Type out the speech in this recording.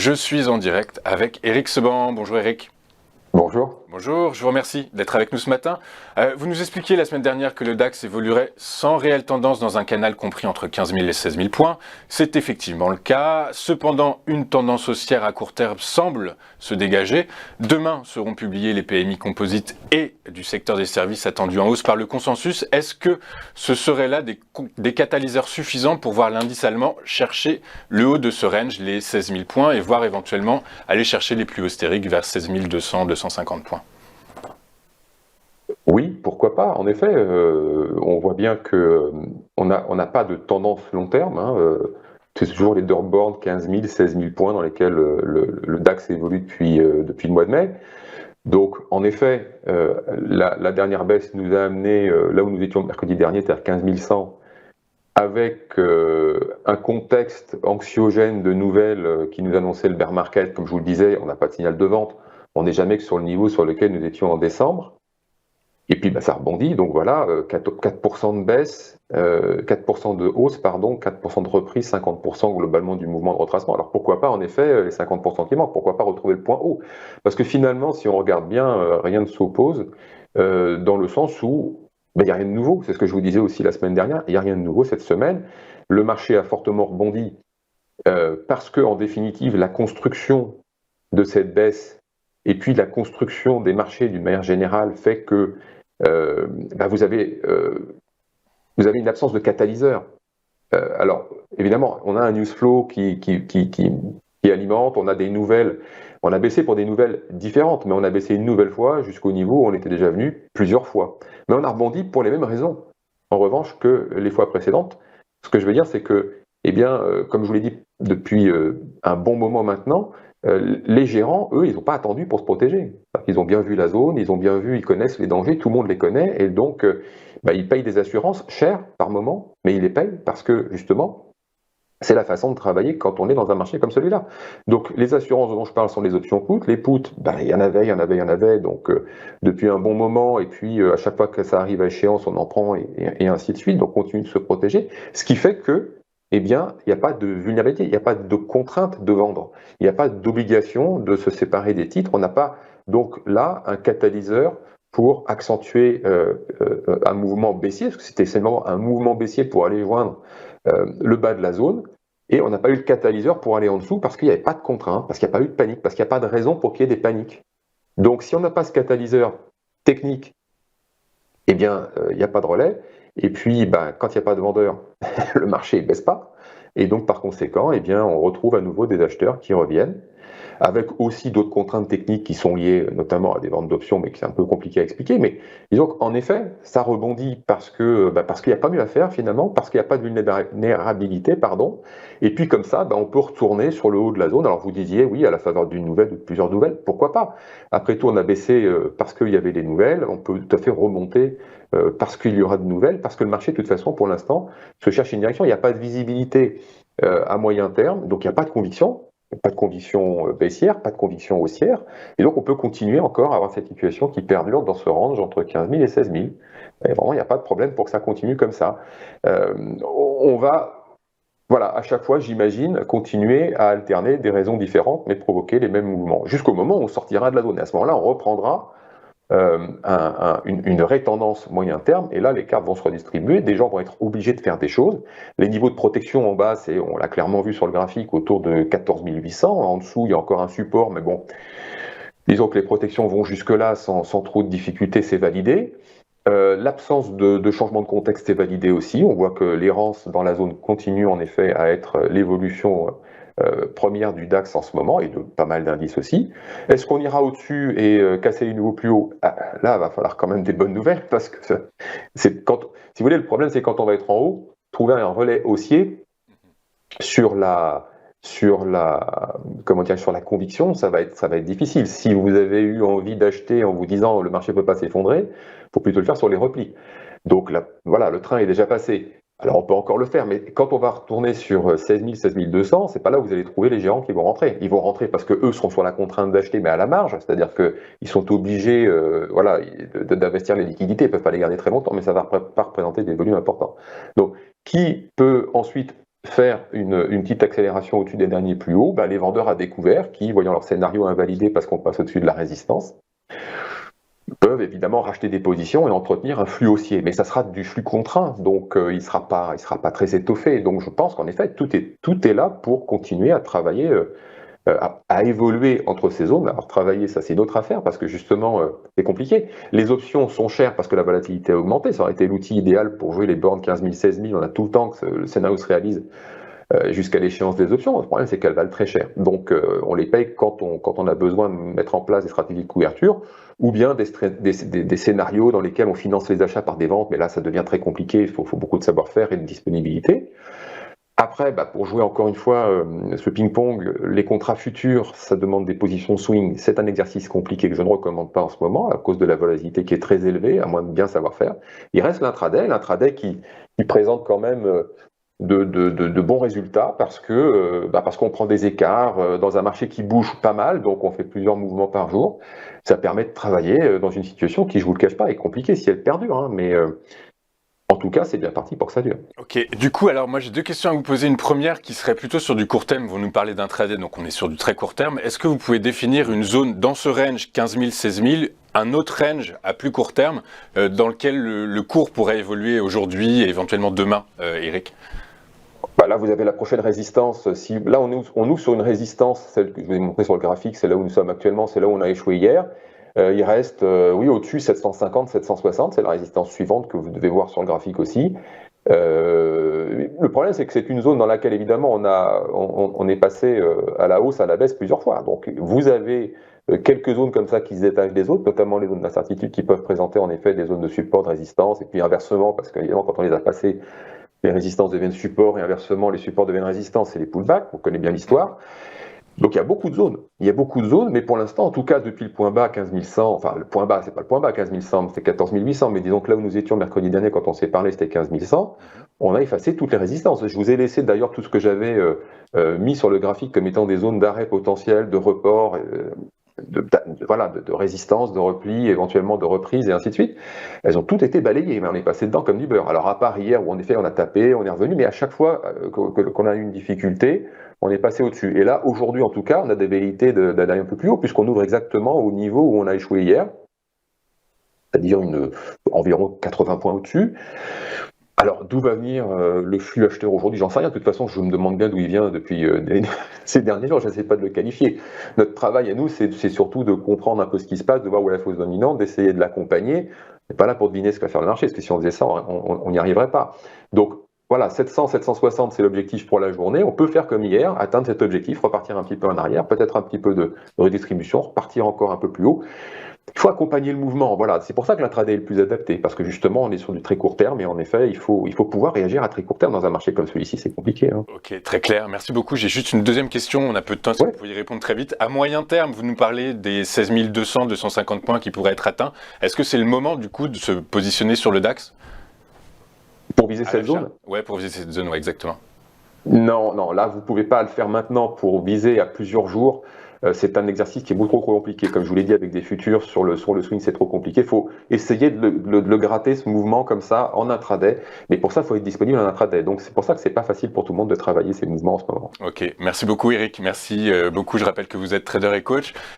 Je suis en direct avec Eric Seban. Bonjour Eric. Bonjour. Bonjour, je vous remercie d'être avec nous ce matin. Vous nous expliquiez la semaine dernière que le DAX évoluerait sans réelle tendance dans un canal compris entre 15 000 et 16 000 points. C'est effectivement le cas. Cependant, une tendance haussière à court terme semble se dégager. Demain seront publiés les PMI composites et du secteur des services attendus en hausse par le consensus. Est-ce que ce seraient là des catalyseurs suffisants pour voir l'indice allemand chercher le haut de ce range, les 16 000 points, et voir éventuellement aller chercher les plus hauts stériques vers 16 200, 250 points? Oui, pourquoi pas. En effet, on voit bien que on n'a pas de tendance long terme. C'est toujours les Durborn 15 000, 16 000 points dans lesquels le DAX évolue depuis le mois de mai. Donc, en effet, la dernière baisse nous a amené là où nous étions mercredi dernier, c'est-à-dire 15 100, avec un contexte anxiogène de nouvelles qui nous annonçait le bear market. Comme je vous le disais, on n'a pas de signal de vente. On n'est jamais que sur le niveau sur lequel nous étions en décembre. Et puis ça rebondit, donc voilà, 4% de baisse, 4% de hausse, pardon, 4% de reprise, 50% globalement du mouvement de retracement. Alors pourquoi pas en effet les 50% qui manquent, pourquoi pas retrouver le point haut? Parce que finalement, si on regarde bien, rien ne s'oppose, dans le sens où il n'y a rien de nouveau, c'est ce que je vous disais aussi la semaine dernière, il n'y a rien de nouveau cette semaine. Le marché a fortement rebondi parce que en définitive, la construction de cette baisse et puis la construction des marchés d'une manière générale fait que vous avez une absence de catalyseur. Alors, évidemment, on a un news flow qui alimente, on a des nouvelles, on a baissé pour des nouvelles différentes, mais on a baissé une nouvelle fois jusqu'au niveau où on était déjà venu plusieurs fois. Mais on a rebondi pour les mêmes raisons, en revanche, que les fois précédentes. Ce que je veux dire, c'est que, comme je vous l'ai dit depuis un bon moment maintenant, les gérants, eux, ils n'ont pas attendu pour se protéger. Ils ont bien vu la zone, ils ont bien vu, ils connaissent les dangers, tout le monde les connaît, et donc ils payent des assurances chères par moment, mais ils les payent parce que justement, c'est la façon de travailler quand on est dans un marché comme celui-là. Donc les assurances dont je parle sont les options put. Les puts, il y en avait, donc depuis un bon moment, et puis à chaque fois que ça arrive à échéance, on en prend, et ainsi de suite, donc on continue de se protéger, ce qui fait que il n'y a pas de vulnérabilité, il n'y a pas de contrainte de vendre, il n'y a pas d'obligation de se séparer des titres, on n'a pas donc là un catalyseur pour accentuer un mouvement baissier, parce que c'était seulement un mouvement baissier pour aller joindre le bas de la zone, et on n'a pas eu le catalyseur pour aller en dessous parce qu'il n'y avait pas de contrainte, parce qu'il n'y a pas eu de panique, parce qu'il n'y a pas de raison pour qu'il y ait des paniques. Donc si on n'a pas ce catalyseur technique, il n'y a pas de relais. Et puis, quand il n'y a pas de vendeur, le marché ne baisse pas. Et donc, par conséquent, on retrouve à nouveau des acheteurs qui reviennent, avec aussi d'autres contraintes techniques qui sont liées notamment à des ventes d'options, mais qui c'est un peu compliqué à expliquer. Mais disons qu'en effet, ça rebondit parce qu'il n'y a pas mieux à faire finalement, parce qu'il n'y a pas de vulnérabilité, pardon. Et puis comme ça, on peut retourner sur le haut de la zone. Alors vous disiez, oui, à la faveur d'une nouvelle ou de plusieurs nouvelles, pourquoi pas? Après tout, on a baissé parce qu'il y avait des nouvelles, on peut tout à fait remonter parce qu'il y aura de nouvelles, parce que le marché, de toute façon, pour l'instant, se cherche une direction. Il n'y a pas de visibilité à moyen terme, donc il n'y a pas de conviction. Pas de conviction baissière, pas de conviction haussière, et donc on peut continuer encore à avoir cette situation qui perdure dans ce range entre 15 000 et 16 000. Et vraiment, il n'y a pas de problème pour que ça continue comme ça. On va, voilà, à chaque fois, j'imagine, continuer à alterner des raisons différentes, mais provoquer les mêmes mouvements, jusqu'au moment où on sortira de la zone. Et à ce moment-là, on reprendra une vraie tendance moyen terme, et là les cartes vont se redistribuer, des gens vont être obligés de faire des choses. Les niveaux de protection en bas, on l'a clairement vu sur le graphique, autour de 14 800, en dessous il y a encore un support, mais bon, disons que les protections vont jusque là sans trop de difficultés, c'est validé. L'absence de changement de contexte est validée aussi, on voit que l'errance dans la zone continue en effet à être l'évolution première du DAX en ce moment, et de pas mal d'indices aussi. Est-ce qu'on ira au-dessus et casser les nouveaux plus hauts? Là, il va falloir quand même des bonnes nouvelles, parce que si vous voulez, le problème, c'est quand on va être en haut, trouver un relais haussier sur la conviction, ça va être difficile. Si vous avez eu envie d'acheter en vous disant le marché ne peut pas s'effondrer, il faut plutôt le faire sur les replis. Donc là, voilà, le train est déjà passé. Alors on peut encore le faire, mais quand on va retourner sur 16 000, 16 200, c'est pas là où vous allez trouver les gérants qui vont rentrer. Ils vont rentrer parce que eux seront sur la contrainte d'acheter, mais à la marge, c'est-à-dire qu'ils sont obligés, d'investir les liquidités. Ils peuvent pas les garder très longtemps, mais ça va pas représenter des volumes importants. Donc, qui peut ensuite faire une petite accélération au-dessus des derniers plus hauts, les vendeurs à découvert, qui, voyant leur scénario invalidé parce qu'on passe au-dessus de la résistance, peuvent évidemment racheter des positions et entretenir un flux haussier. Mais ça sera du flux contraint, donc il ne sera pas très étoffé. Donc je pense qu'en effet, tout est là pour continuer à travailler, à évoluer entre ces zones. Alors travailler, ça c'est une autre affaire, parce que justement, c'est compliqué. Les options sont chères parce que la volatilité a augmenté. Ça aurait été l'outil idéal pour jouer les bornes 15 000, 16 000. On a tout le temps que le scénario se réalise jusqu'à l'échéance des options. Le problème, c'est qu'elles valent très cher. Donc, on les paye quand on a besoin de mettre en place des stratégies de couverture, ou bien des scénarios dans lesquels on finance les achats par des ventes, mais là, ça devient très compliqué, il faut beaucoup de savoir-faire et de disponibilité. Après, pour jouer encore une fois ce ping-pong, les contrats futurs, ça demande des positions swing. C'est un exercice compliqué que je ne recommande pas en ce moment, à cause de la volatilité qui est très élevée, à moins de bien savoir faire. Il reste l'intraday qui présente quand même de bons résultats parce qu'on prend des écarts dans un marché qui bouge pas mal, donc on fait plusieurs mouvements par jour. Ça permet de travailler dans une situation qui, je vous le cache pas, est compliquée si elle perdure, hein, mais en tout cas, c'est bien parti pour que ça dure. Ok, du coup, alors moi j'ai deux questions à vous poser. Une première qui serait plutôt sur du court terme. Vous nous parlez d'intraday, donc on est sur du très court terme. Est-ce que vous pouvez définir une zone dans ce range 15 000, 16 000, un autre range à plus court terme dans lequel le cours pourrait évoluer aujourd'hui et éventuellement demain, Eric? Là, vous avez la prochaine résistance. Là, on ouvre sur une résistance, celle que je vous ai montrée sur le graphique, c'est là où nous sommes actuellement, c'est là où on a échoué hier. Il reste, au-dessus 750, 760, c'est la résistance suivante que vous devez voir sur le graphique aussi. Le problème, c'est que c'est une zone dans laquelle, évidemment, on est passé à la hausse, à la baisse plusieurs fois. Donc, vous avez quelques zones comme ça qui se détachent des autres, notamment les zones d'incertitude qui peuvent présenter en effet des zones de support, de résistance, et puis inversement, parce qu'évidemment, quand on les a passées, les résistances deviennent supports et inversement les supports deviennent résistances, c'est les pullbacks, on connaît bien l'histoire. Donc il y a beaucoup de zones, mais pour l'instant, en tout cas depuis le point bas 15 100, enfin le point bas, c'est pas le point bas 15 100, c'était 14 800, mais disons que là où nous étions mercredi dernier quand on s'est parlé, c'était 15 100, on a effacé toutes les résistances. Je vous ai laissé d'ailleurs tout ce que j'avais mis sur le graphique comme étant des zones d'arrêt potentiel, de report, de résistance, de repli, éventuellement de reprise et ainsi de suite. Elles ont toutes été balayées, mais on est passé dedans comme du beurre. Alors à part hier où en effet on a tapé, on est revenu, mais à chaque fois qu'on a eu une difficulté, on est passé au-dessus. Et là, aujourd'hui en tout cas, on a des velléités d'aller un peu plus haut, puisqu'on ouvre exactement au niveau où on a échoué hier, c'est-à-dire environ 80 points au-dessus. Alors, d'où va venir le flux acheteur aujourd'hui? J'en sais rien. De toute façon, je me demande bien d'où il vient depuis ces derniers jours. Je n'essaie pas de le qualifier. Notre travail à nous, c'est surtout de comprendre un peu ce qui se passe, de voir où est la fausse dominante, d'essayer de l'accompagner. On n'est pas là pour deviner ce que va faire le marché, parce que si on faisait ça, on n'y arriverait pas. Donc, voilà, 700, 760, c'est l'objectif pour la journée. On peut faire comme hier, atteindre cet objectif, repartir un petit peu en arrière, peut-être un petit peu de redistribution, repartir encore un peu plus haut. Il faut accompagner le mouvement, voilà. C'est pour ça que l'intraday est le plus adapté, parce que justement, on est sur du très court terme, et en effet, il faut pouvoir réagir à très court terme dans un marché comme celui-ci, c'est compliqué. Hein. Ok, très clair, merci beaucoup. J'ai juste une deuxième question, on a peu de temps, si vous pouvez y répondre très vite. À moyen terme, vous nous parlez des 16 200, 250 points qui pourraient être atteints. Est-ce que c'est le moment, du coup, de se positionner sur le DAX? Pour viser cette zone? Ouais, pour viser cette zone, ouais, exactement. Non, là, vous ne pouvez pas le faire maintenant pour viser à plusieurs jours. C'est un exercice qui est beaucoup trop compliqué. Comme je vous l'ai dit, avec des futurs sur le swing, c'est trop compliqué. Il faut essayer de le gratter, ce mouvement, comme ça, en intraday. Mais pour ça, il faut être disponible en intraday. Donc, c'est pour ça que c'est pas facile pour tout le monde de travailler ces mouvements en ce moment. Ok, merci beaucoup Eric. Merci beaucoup. Je rappelle que vous êtes trader et coach.